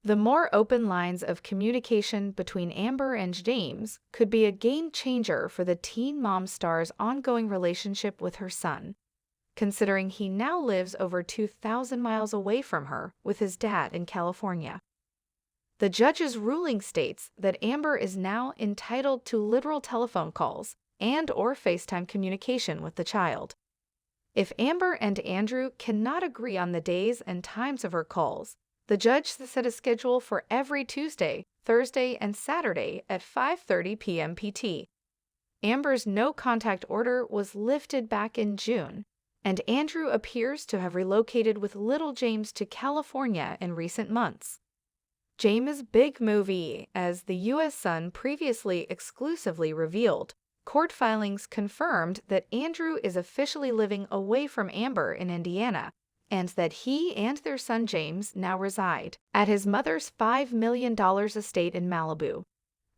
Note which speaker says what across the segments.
Speaker 1: The more open lines of communication between Amber and James could be a game changer for the teen mom star's ongoing relationship with her son, considering he now lives over 2,000 miles away from her with his dad in California. The judge's ruling states that Amber is now entitled to literal telephone calls and/or FaceTime communication with the child. If Amber and Andrew cannot agree on the days and times of her calls, the judge set a schedule for every Tuesday, Thursday, and Saturday at 5:30 p.m. PT. Amber's no-contact order was lifted back in June, and Andrew appears to have relocated with little James to California in recent months. James' big movie, as the U.S. Sun previously exclusively revealed, court filings confirmed that Andrew is officially living away from Amber in Indiana, and that he and their son James now reside at his mother's $5 million estate in Malibu.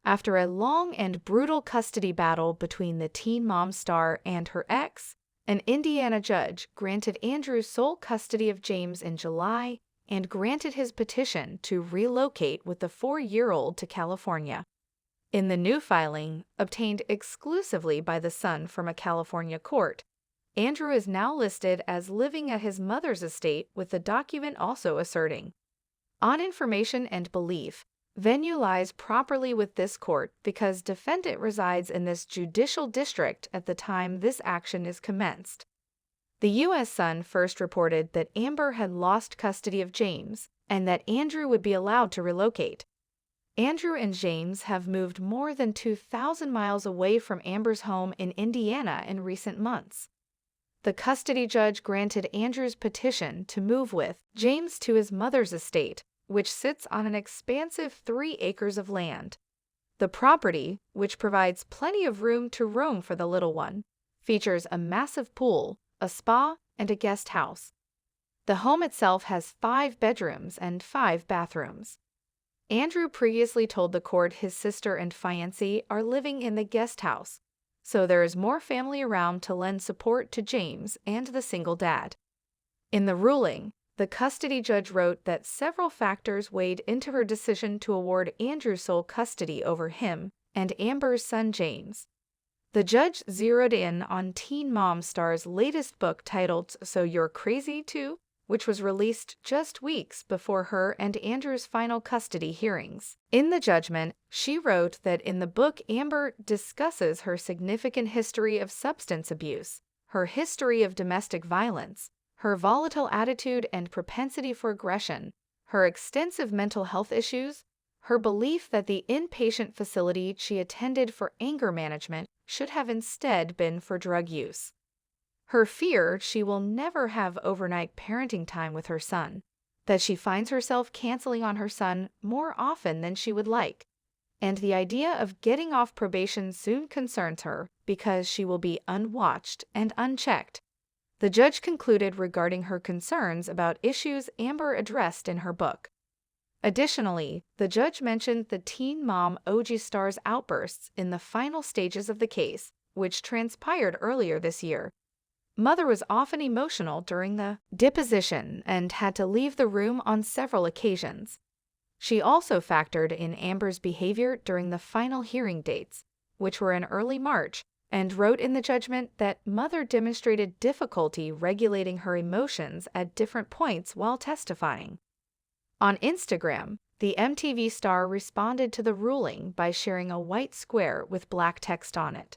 Speaker 1: After a long and brutal custody battle between the teen mom star and her ex, an Indiana judge granted Andrew sole custody of James in July and granted his petition to relocate with the 4-year-old to California. In the new filing, obtained exclusively by the son from a California court, Andrew is now listed as living at his mother's estate, with the document also asserting, "On information and belief, venue lies properly with this court because defendant resides in this judicial district at the time this action is commenced." The U.S. Sun first reported that Amber had lost custody of James and that Andrew would be allowed to relocate. Andrew and James have moved more than 2,000 miles away from Amber's home in Indiana in recent months. The custody judge granted Andrew's petition to move with James to his mother's estate, which sits on an expansive 3 acres of land. The property, which provides plenty of room to roam for the little one, features a massive pool, a spa, and a guest house. The home itself has 5 bedrooms and 5 bathrooms. Andrew previously told the court his sister and fiancé are living in the guest house, so there is more family around to lend support to James and the single dad. In the ruling, the custody judge wrote that several factors weighed into her decision to award Andrew sole custody over him and Amber's son James. The judge zeroed in on teen mom star's latest book titled So You're Crazy Too?, which was released just weeks before her and Andrew's final custody hearings. In the judgment, she wrote that in the book Amber discusses her significant history of substance abuse, her history of domestic violence, her volatile attitude and propensity for aggression, her extensive mental health issues, her belief that the inpatient facility she attended for anger management should have instead been for drug use. Her fear she will never have overnight parenting time with her son, that she finds herself canceling on her son more often than she would like, and the idea of getting off probation soon concerns her because she will be unwatched and unchecked. The judge concluded regarding her concerns about issues Amber addressed in her book. Additionally, the judge mentioned the teen mom OG star's outbursts in the final stages of the case, which transpired earlier this year. Mother was often emotional during the deposition and had to leave the room on several occasions. She also factored in Amber's behavior during the final hearing dates, which were in early March, and wrote in the judgment that Mother demonstrated difficulty regulating her emotions at different points while testifying. On Instagram, the MTV star responded to the ruling by sharing a white square with black text on it.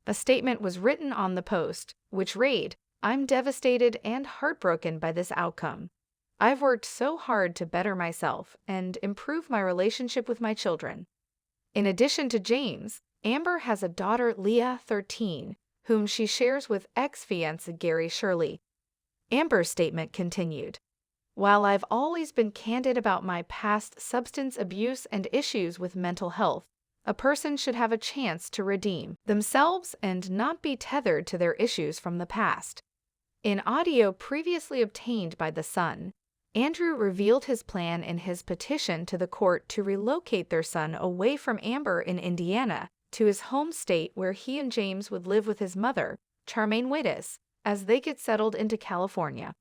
Speaker 1: A statement was written on the post, which read, "I'm devastated and heartbroken by this outcome. I've worked so hard to better myself and improve my relationship with my children." In addition to James, Amber has a daughter, Leah, 13, whom she shares with ex-fiancé Gary Shirley. Amber's statement continued, "While I've always been candid about my past substance abuse and issues with mental health, a person should have a chance to redeem themselves and not be tethered to their issues from the past." In audio previously obtained by The Sun, Andrew revealed his plan in his petition to the court to relocate their son away from Amber in Indiana to his home state, where he and James would live with his mother, Charmaine Wittes, as they get settled into California.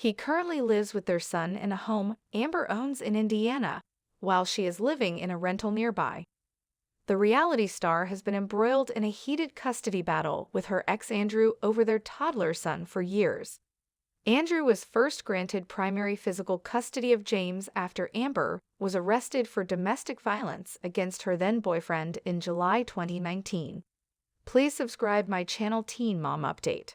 Speaker 1: He currently lives with their son in a home Amber owns in Indiana, while she is living in a rental nearby. The reality star has been embroiled in a heated custody battle with her ex Andrew over their toddler son for years. Andrew was first granted primary physical custody of James after Amber was arrested for domestic violence against her then-boyfriend in July 2019. Please subscribe my channel Teen Mom Update.